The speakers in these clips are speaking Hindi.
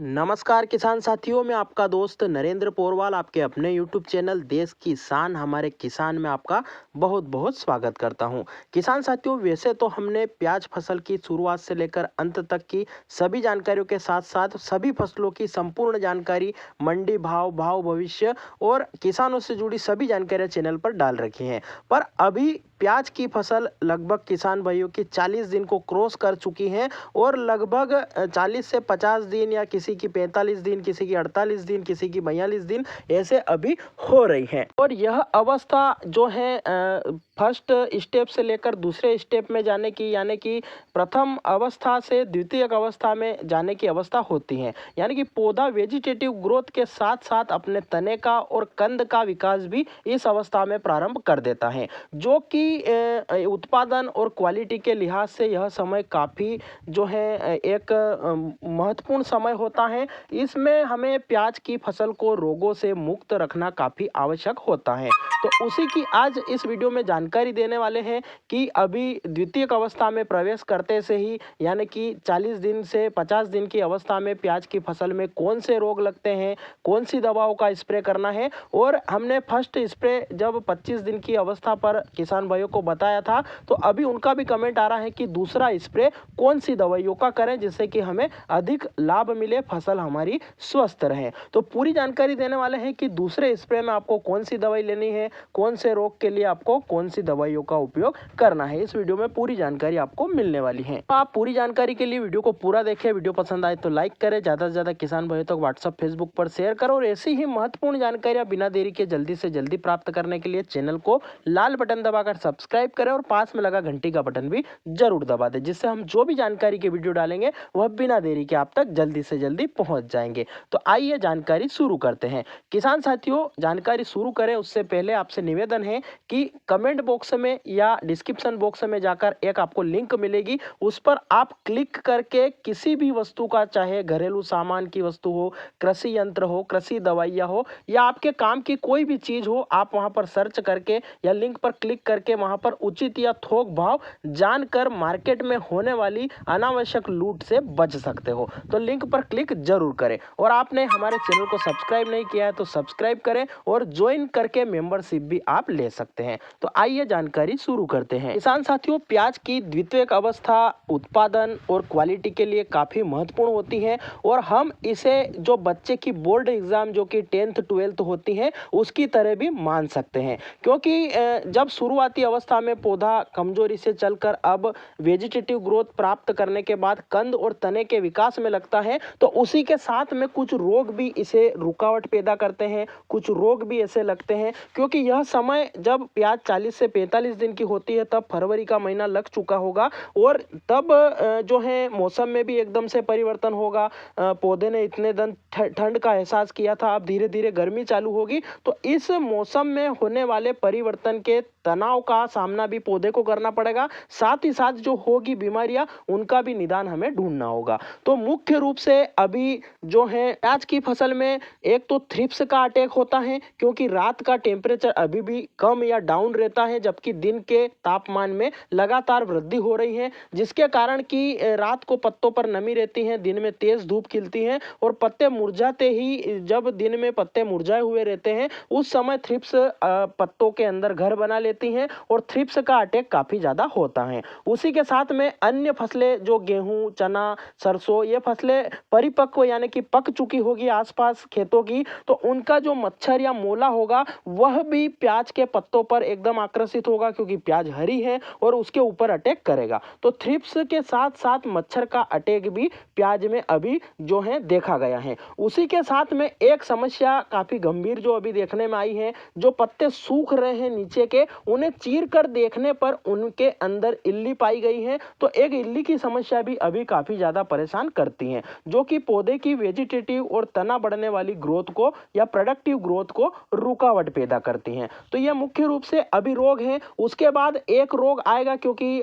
नमस्कार किसान साथियों, मैं आपका दोस्त नरेंद्र पोरवाल आपके अपने यूट्यूब चैनल देश की शान हमारे किसान में आपका बहुत बहुत स्वागत करता हूं। किसान साथियों, वैसे तो हमने प्याज फसल की शुरुआत से लेकर अंत तक की सभी जानकारियों के साथ साथ सभी फसलों की संपूर्ण जानकारी, मंडी भाव, भाव भविष्य और किसानों से जुड़ी सभी जानकारियां चैनल पर डाल रखी हैं। पर अभी प्याज की फसल लगभग किसान भाइयों की 40 दिन को क्रॉस कर चुकी है और लगभग 40 से 50 दिन या किसी की 45 दिन, किसी की 48 दिन, किसी की 42 दिन ऐसे अभी हो रही है। और यह अवस्था जो है फर्स्ट स्टेप से लेकर दूसरे स्टेप में जाने की, यानी कि प्रथम अवस्था से द्वितीय अवस्था में जाने की अवस्था होती है। यानी कि पौधा वेजिटेटिव ग्रोथ के साथ साथ अपने तने का और कंद का विकास भी इस अवस्था में प्रारंभ कर देता है, जो कि उत्पादन और क्वालिटी के लिहाज से यह समय काफ़ी जो है एक महत्वपूर्ण समय होता है। इसमें हमें प्याज की फसल को रोगों से मुक्त रखना काफ़ी आवश्यक होता है। तो उसी की आज इस वीडियो में जानकारी देने वाले हैं कि अभी द्वितीय अवस्था में प्रवेश करते से ही, यानी कि 40 दिन से 50 दिन की अवस्था में प्याज की फसल में कौन से रोग लगते हैं, कौन सी दवाओं का स्प्रे करना है। और हमने फर्स्ट स्प्रे जब 25 दिन की अवस्था पर किसान भाइयों को बताया था, तो अभी उनका भी कमेंट आ रहा है कि दूसरा स्प्रे कौन सी दवाइयों का करें जिससे कि हमें अधिक लाभ मिले, फसल हमारी स्वस्थ रहे। तो पूरी जानकारी देने वाले हैं कि दूसरे स्प्रे में आपको कौन सी दवाई लेनी है, कौन से रोग के लिए आपको कौन सी दवाइयों का उपयोग करना है। इस वीडियो में पूरी जानकारी आपको मिलने वाली है। आप पूरी जानकारी के लिए वीडियो को पूरा देखें। वीडियो पसंद आए तो लाइक करें, ज्यादा से ज्यादा किसान भाइयों तक व्हाट्सएप फेसबुक पर शेयर करो और ऐसी ही महत्वपूर्ण जानकारियां बिना देरी के जल्दी से जल्दी प्राप्त करने के लिए चैनल को लाल बटन दबाकर सब्सक्राइब करें और पास में लगा घंटी का बटन भी जरूर दबा दें, जिससे हम जो भी जानकारी के वीडियो डालेंगे वह बिना देरी के आप तक जल्दी से जल्दी पहुंच जाएंगे। तो आइए जानकारी शुरू करते हैं। किसान साथियों, जानकारी शुरू करें उससे पहले आपसे निवेदन है कि कमेंट बॉक्स में या डिस्क्रिप्शन बॉक्स में जाकर एक आपको लिंक मिलेगी, उस पर आप क्लिक करके किसी भी वस्तु का, चाहे घरेलू सामान की वस्तु हो, कृषि यंत्र हो, कृषि दवाइयाँ हो या आपके काम की कोई भी चीज हो, आप वहां पर सर्च करके या लिंक पर क्लिक करके वहां पर उचित या थोक भाव जानकर मार्केट में होने वाली अनावश्यक लूट से बच सकते हो। तो लिंक पर क्लिक जरूर करें और आपने हमारे चैनल को सब्सक्राइब नहीं किया है तो सब्सक्राइब करें और ज्वाइन करके मेंबरशिप भी आप ले सकते हैं। तो आइए जानकारी शुरू करते हैं। किसान साथियों, प्याज की द्वितीय अवस्था उत्पादन और क्वालिटी के लिए काफी महत्वपूर्ण होती है और हम इसे जो बच्चे की बोर्ड एग्जाम जो कि 10th 12th होती है उसकी तरह भी मान सकते हैं, क्योंकि जब शुरुआती अवस्था में पौधा कमजोरी से चलकर अब वेजिटेटिव ग्रोथ प्राप्त करने के बाद कंद और तने के विकास में लगता है, तो उसी के साथ में कुछ रोग भी इसे रुकावट पैदा करते हैं, कुछ रोग भी ऐसे लगते हैं। क्योंकि यह समय जब प्याज 40 से 45 दिन की होती है, तब फरवरी का महीना लग चुका होगा और तब जो है मौसम में भी एकदम से परिवर्तन होगा। पौधे ने इतने दिन ठंड का एहसास किया था, अब धीरे धीरे गर्मी चालू होगी, तो इस मौसम में होने वाले परिवर्तन के तनाव का सामना भी पौधे को करना पड़ेगा। साथ ही साथ जो होगी बीमारियां, उनका भी निदान हमें ढूंढना होगा। तो मुख्य रूप से अभी जो है प्याज की फसल में एक तो थ्रिप्स का अटैक होता है, क्योंकि रात का टेम्परेचर अभी भी कम या डाउन रहता है जबकि दिन के तापमान में लगातार वृद्धि हो रही है, जिसके कारण कि रात को पत्तों पर नमी रहती है, दिन में तेज धूप खिलती है और पत्ते मुरझाते ही, जब दिन में पत्ते मुरझाए हुए रहते हैं उस समय थ्रिप्स पत्तों के अंदर घर बना लेती हैं और थ्रिप्स का अटैक काफी ज्यादा होता है। उसी के साथ में अन्य फसलें जो गेहूं, चना, सरसों, ये फसलें परिपक्व यानी कि पक चुकी होगी आसपास खेतों की, तो उनका जो मच्छर या मोला होगा वह भी प्याज के पत्तों पर एकदम आकर्षित होगा, क्योंकि प्याज हरी है और उसके ऊपर अटैक करेगा। तो थ्रिप्स के साथ साथ मच्छर का अटैक भी प्याज में अभी जो है देखा गया है। उसी के साथ में एक समस्या काफी गंभीर जो अभी देखने में आई है, जो पत्ते सूख रहे हैं नीचे के, उन्हें चीर कर देखने पर उनके अंदर इल्ली पाई गई है। तो एक इल्ली की समस्या भी अभी काफी ज्यादा परेशान करती है, जो कि पौधे की वेजिटेटिव और तना बढ़ने वाली ग्रोथ को या प्रोडक्टिव ग्रोथ को रुकावट पैदा करती हैं। तो यह मुख्य रूप से अभी रोग है। उसके बाद एक रोग आएगा, क्योंकि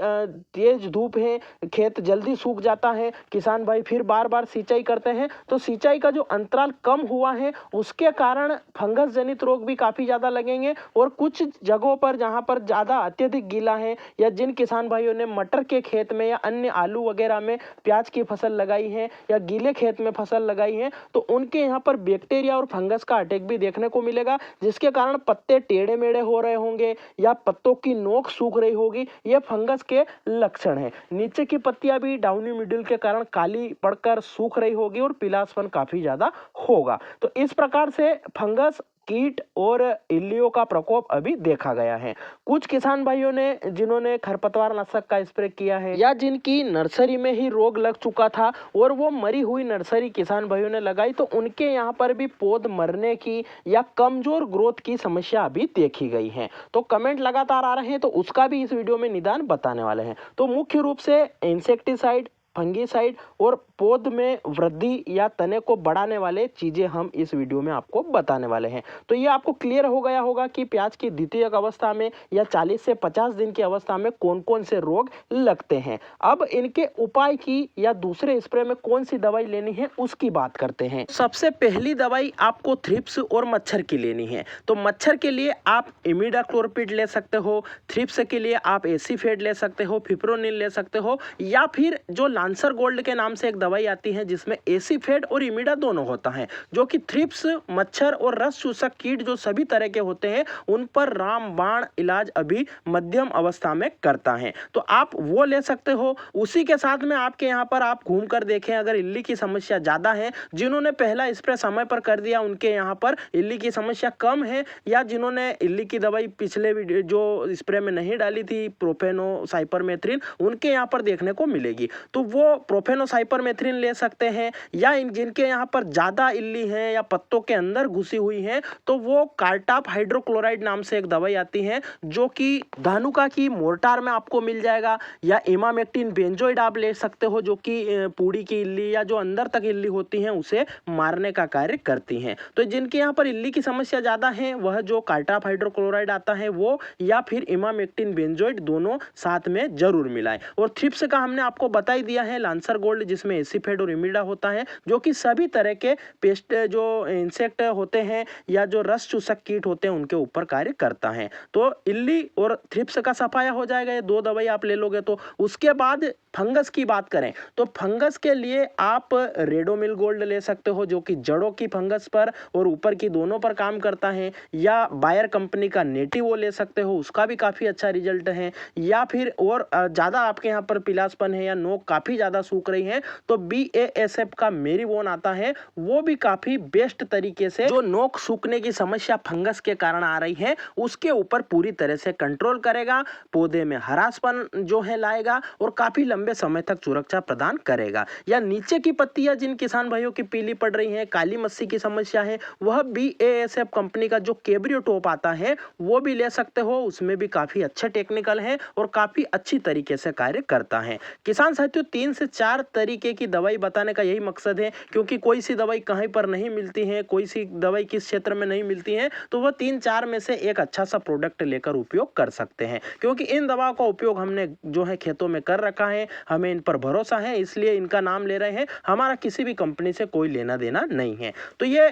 तेज धूप है, खेत जल्दी सूख जाता है, किसान भाई फिर बार बार सिंचाई करते हैं, तो सिंचाई का जो अंतराल कम हुआ है उसके कारण फंगस जनित रोग भी काफी ज्यादा लगेंगे और कुछ जगहों पर जहां पर ज़्यादा अत्यधिक गीला है या जिन किसान भाइयों ने मटर के खेत में या अन्य आलू वगैरह में प्याज की फसल लगाई है या गीले खेत में फसल लगाई है, तो उनके यहाँ पर बैक्टीरिया और फंगस का अटैक भी देखने को मिलेगा, जिसके कारण पत्ते टेढ़े मेढ़े हो रहे होंगे या पत्तों की नोक सूख रही होगी। ये फंगस के लक्षण हैं। नीचे की पत्तियां भी डाउनी मिडिल के कारण काली पड़कर सूख रही होगी और पीलापन काफी ज्यादा होगा। तो इस प्रकार से फंगस, कीट और इल्लियों का प्रकोप अभी देखा गया है। कुछ किसान भाइयों ने जिन्होंने खरपतवार नाशक का स्प्रे किया है या जिनकी नर्सरी में ही रोग लग चुका था और वो मरी हुई नर्सरी किसान भाइयों ने लगाई, तो उनके यहाँ पर भी पौध मरने की या कमजोर ग्रोथ की समस्या अभी देखी गई है। तो कमेंट लगातार आ रहे हैं, तो उसका भी इस वीडियो में निदान बताने वाले हैं। तो मुख्य रूप से इंसेक्टिसाइड, फंगीसाइड और पौध में वृद्धि या तने को बढ़ाने वाले चीजें हम इस वीडियो में आपको बताने वाले हैं। तो ये आपको क्लियर हो गया होगा कि प्याज की द्वितीयक अवस्था में या 40 से 50 दिन की अवस्था में कौन कौन से रोग लगते हैं। अब इनके उपाय की या दूसरे स्प्रे में कौन सी दवाई लेनी है उसकी बात करते हैं। सबसे पहली दवाई आपको थ्रिप्स और मच्छर की लेनी है। तो मच्छर के लिए आप इमिडाक्लोपिड ले सकते हो, थ्रिप्स के लिए आप एसीफेड ले सकते हो, फिप्रोनिल ले सकते हो, या फिर जो लांसर गोल्ड के नाम से एक दवाई आती है जिसमें एसीफेड और इमिडा दोनों होता है, जो कि थ्रिप्स, मच्छर और रस चूसक कीट जो सभी तरह के होते हैं उन पर रामबाण इलाज अभी मध्यम अवस्था में करता है। तो आप वो ले सकते हो। उसी के साथ में आपके यहाँ पर आप घूम कर देखें, अगर इल्ली की समस्या ज्यादा है, जिन्होंने पहला स्प्रे समय पर कर दिया उनके यहाँ पर इल्ली की समस्या कम है, या जिन्होंने इल्ली की दवाई पिछले जो स्प्रे में नहीं डाली थी प्रोफेनो साइपरमेथ्रिन, उनके यहाँ पर देखने को मिलेगी। तो वो प्रोफेनो साइपरमेथ्रिन ले सकते हैं, या जिनके यहाँ पर ज्यादा इल्ली है या पत्तों के अंदर घुसी हुई है तो वो कार्टाप हाइड्रोक्लोराइड नाम से एक दवाई आती है जो कि धानुका की मोर्टार में आपको मिल जाएगा, या इमामेक्टिन बेंजोइड आप ले सकते हो जो कि पूड़ी की इल्ली या जो अंदर तक इल्ली होती है उसे मारने का कार्य करती हैं। तो जिनके यहाँ पर इल्ली की समस्या ज्यादा है वह जो कार्टाप हाइड्रोक्लोराइड आता है वो, या फिर इमामेक्टिन बेंजोइड, दोनों साथ में जरूर मिलाएं। और थ्रिप्स का हमने आपको बता ही दिया है, लांसर गोल्ड जिसमें एसीफेड और इमिडा होता है, जो कि सभी तरह के पेस्ट जो इंसेक्ट होते हैं या जो रस चूसक कीट होते हैं उनके ऊपर कार्य करता है। तो इल्ली और थ्रिप्स का सफाया हो जाएगा, ये दो दवाई आप ले लोगे। तो उसके बाद फंगस की बात करें तो फंगस के लिए आप रेडोमिल गोल्ड ले सकते हो जो कि जड़ों की फंगस पर और ऊपर की दोनों पर काम करता है, या बायर कंपनी का नेटिवो ले सकते हो, उसका भी काफी अच्छा रिजल्ट है। या फिर और ज्यादा आपके यहाँ पर पिलासपन है या नोक काफी ज्यादा सूख रही है तो BASF का मेरीवोन आता है, वो भी काफी बेस्ट तरीके से जो नोक सूखने की समस्या फंगस के कारण आ रही है उसके ऊपर पूरी तरह से कंट्रोल करेगा, पौधे में हरासपन जो है लाएगा और काफी लंबे समय तक सुरक्षा प्रदान करेगा। या नीचे की पत्तियां जिन किसान भाइयों की पीली पड़ रही हैं, काली मस्सी की समस्या है, वह BASF कंपनी का जो केब्रियोटॉप आता है वो भी ले सकते हो, उसमें भी काफी अच्छे टेक्निकल है और काफी अच्छी तरीके से कार्य करता है। किसान साथियों 3 से 4 तरीके की दवाई बताने का यही मकसद है, क्योंकि कोई सी दवाई कहीं पर नहीं मिलती है, कोई सी दवाई किस क्षेत्र में नहीं मिलती है, तो वह 3-4 में से एक अच्छा सा प्रोडक्ट लेकर उपयोग कर सकते हैं। क्योंकि इन दवाओं का उपयोग हमने जो है खेतों में कर रखा है, हमें इन पर भरोसा है, इसलिए इनका नाम ले रहे हैं, हमारा किसी भी कंपनी से कोई लेना देना नहीं है। तो ये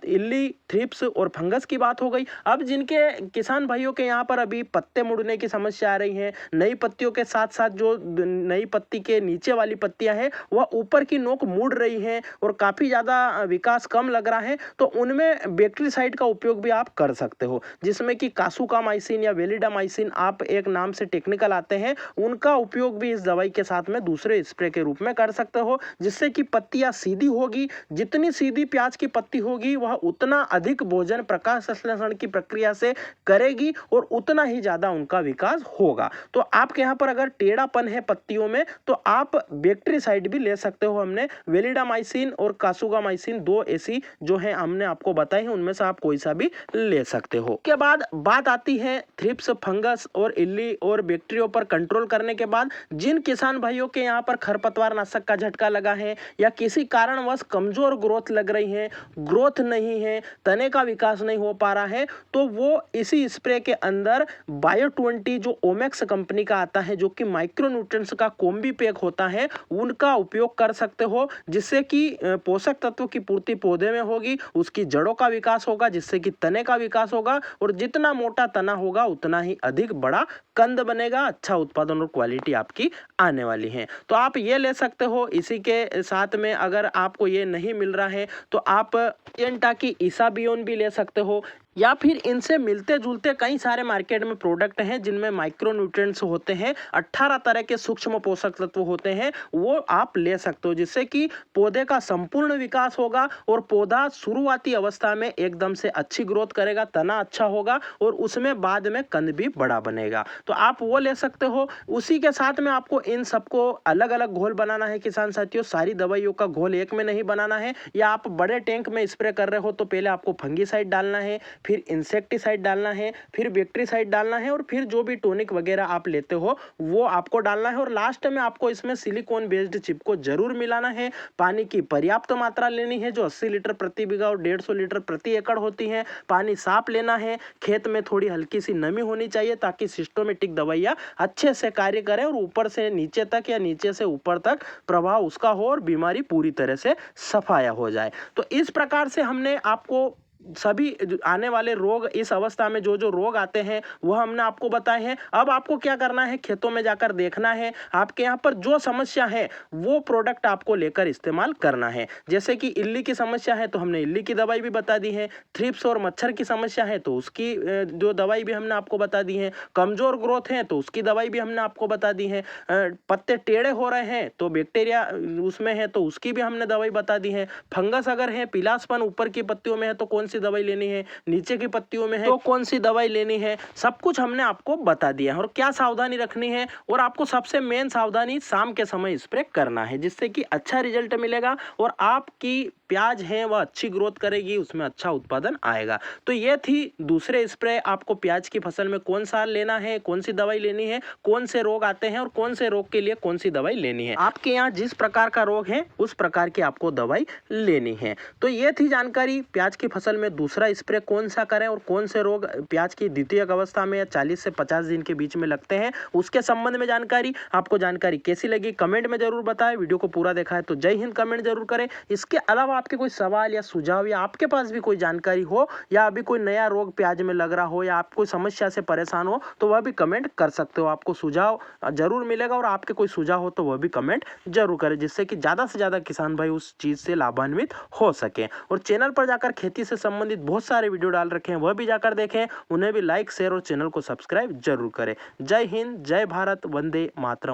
इल्ली, थ्रिप्स और फंगस की बात हो गई। अब जिनके किसान भाइयों के यहाँ पर अभी पत्ते मुड़ने की समस्या आ रही है, नई पत्तियों के साथ साथ जो नई पत्ती के नीचे वाली पत्तियां हैं वह ऊपर की नोक मुड़ रही है और काफी ज्यादा विकास कम लग रहा है, तो उनमें बैक्टीरिसाइड का उपयोग भी आप कर सकते हो, जिसमें कि कासुकामाइसिन या वेलिडामाइसिन आप एक नाम से टेक्निकल आते हैं, उनका उपयोग भी इस दवाई के साथ में दूसरे स्प्रे के रूप में कर सकते हो, जिससे कि पत्तियां सीधी होगी। जितनी सीधी प्याज की पत्ती होगी वह उतना अधिक भोजन प्रकाश संश्लेषण की प्रक्रिया से करेगी और उतना ही ज्यादा उनका विकास होगा। तो आपके यहाँ पर अगर टेढ़ापन है पत्तियों में तो आप बैक्टीरिसाइड भी ले सकते हो। हमने वेलिडामाइसिन और कासुगामाइसिन 2 ऐसी जो है हमने आपको बताई है, उनमें से आप कोई सा भी ले सकते हो। के बाद बात आती है थ्रिप्स, फंगस और इल्ली और बैक्टीरिया पर कंट्रोल करने के बाद जिन किसान भाइयों के यहाँ पर खरपतवार नाशक का झटका लगा है या किसी कारणवश कमजोर ग्रोथ लग रही है, ग्रोथ नहीं है, तने का विकास नहीं हो पा रहा है, तो वो इसी स्प्रे के अंदर बायो 20 जो ओमेक्स कंपनी का आता है, जो कि माइक्रोन्यूट्रिएंट्स का कॉम्बी पैक होता है उनका उपयोग कर सकते हो, जिससे कि पोषक तत्वों की पूर्ति पौधे में होगी, उसकी जड़ों का विकास होगा, जिससे कि तने का विकास होगा और जितना मोटा तना होगा उतना ही अधिक बड़ा कंद बनेगा, अच्छा उत्पादन और क्वालिटी आपकी आने वाली है। तो आप ये ले सकते हो। इसी के साथ में अगर आपको ये नहीं मिल रहा है तो आप एंटा की इसाबियोन भी ले सकते हो, या फिर इनसे मिलते जुलते कई सारे मार्केट में प्रोडक्ट हैं जिनमें माइक्रो न्यूट्रिएंट्स होते हैं, 18 तरह के सूक्ष्म पोषक तत्व होते हैं, वो आप ले सकते हो, जिससे कि पौधे का संपूर्ण विकास होगा और पौधा शुरुआती अवस्था में एकदम से अच्छी ग्रोथ करेगा, तना अच्छा होगा और उसमें बाद में कंद भी बड़ा बनेगा। तो आप वो ले सकते हो। उसी के साथ में आपको इन सबको अलग अलग घोल बनाना है किसान साथियों, सारी दवाइयों का घोल एक में नहीं बनाना है। या आप बड़े टैंक में स्प्रे कर रहे हो तो पहले आपको फंगीसाइड डालना है, फिर इंसेक्टिसाइड डालना है, फिर बैक्टीसाइड डालना है और फिर जो भी टॉनिक वगैरह आप लेते हो वो आपको डालना है। और लास्ट में आपको इसमें सिलिकॉन बेस्ड चिप को जरूर मिलाना है। पानी की पर्याप्त मात्रा लेनी है, जो 80 लीटर प्रति बीघा और 150 लीटर प्रति एकड़ होती है। पानी साफ लेना है, खेत में थोड़ी हल्की सी नमी होनी चाहिए ताकि सिस्टमेटिक दवाइयां अच्छे से कार्य करें और ऊपर से नीचे तक या नीचे से ऊपर तक प्रभाव उसका हो और बीमारी पूरी तरह से सफाया हो जाए। तो इस प्रकार से हमने आपको सभी आने वाले रोग, इस अवस्था में जो जो रोग आते हैं वह हमने आपको बताए हैं। अब आपको क्या करना है, खेतों में जाकर देखना है आपके यहाँ पर जो समस्या है वो प्रोडक्ट आपको लेकर इस्तेमाल करना है। जैसे कि इल्ली की समस्या है तो हमने इल्ली की दवाई भी बता दी है, थ्रिप्स और मच्छर की समस्या है तो उसकी जो दवाई भी हमने आपको बता दी है, कमजोर ग्रोथ है तो उसकी दवाई भी हमने आपको बता दी है, पत्ते टेढ़े हो रहे हैं तो बैक्टीरिया उसमें है तो उसकी भी हमने दवाई बता दी है, फंगस अगर है, पीलासपन ऊपर की पत्तियों में है तो कौन सी दवाई लेनी है, नीचे की पत्तियों में है तो कौन सी दवाई लेनी है, सब कुछ हमने आपको बता दिया है और क्या सावधानी रखनी है। और आपको सबसे मेन सावधानी शाम के समय स्प्रे करना है, जिससे कि अच्छा रिजल्ट मिलेगा और आपकी प्याज है वह अच्छी ग्रोथ करेगी, उसमें अच्छा उत्पादन आएगा। तो ये थी दूसरे स्प्रे, आपको प्याज की फसल में कौन सा लेना है, कौन सी दवाई लेनी है, कौन से रोग आते हैं और कौन से रोग के लिए कौन सी दवाई लेनी है। आपके यहाँ जिस प्रकार का रोग है उस प्रकार की आपको दवाई लेनी है। तो ये थी जानकारी, प्याज की फसल में दूसरा स्प्रे कौन सा करें और कौन से रोग प्याज की द्वितीयक अवस्था में या 40 से 50 दिन के बीच में लगते हैं, उसके संबंध में जानकारी। आपको जानकारी कैसी लगी कमेंट में जरूर बताएं। वीडियो को पूरा देखा है तो जय हिंद कमेंट जरूर करें। इसके अलावा आपके कोई सवाल या सुझाव या आपके पास भी कोई जानकारी हो या अभी कोई नया रोग प्याज में लग रहा हो या आप कोई समस्या से परेशान हो तो वह भी कमेंट कर सकते हो। आपको सुझाव जरूर मिलेगा और आपके कोई सुझाव हो तो वह भी कमेंट जरूर करें, जिससे कि ज्यादा से ज्यादा किसान भाई उस चीज से लाभान्वित हो सके। और चैनल पर जाकर खेती से संबंधित बहुत सारे वीडियो डाल रखे हैं, वह भी जाकर देखें, उन्हें भी लाइक शेयर और चैनल को सब्सक्राइब जरूर करें। जय हिंद, जय भारत, वंदे मातरम।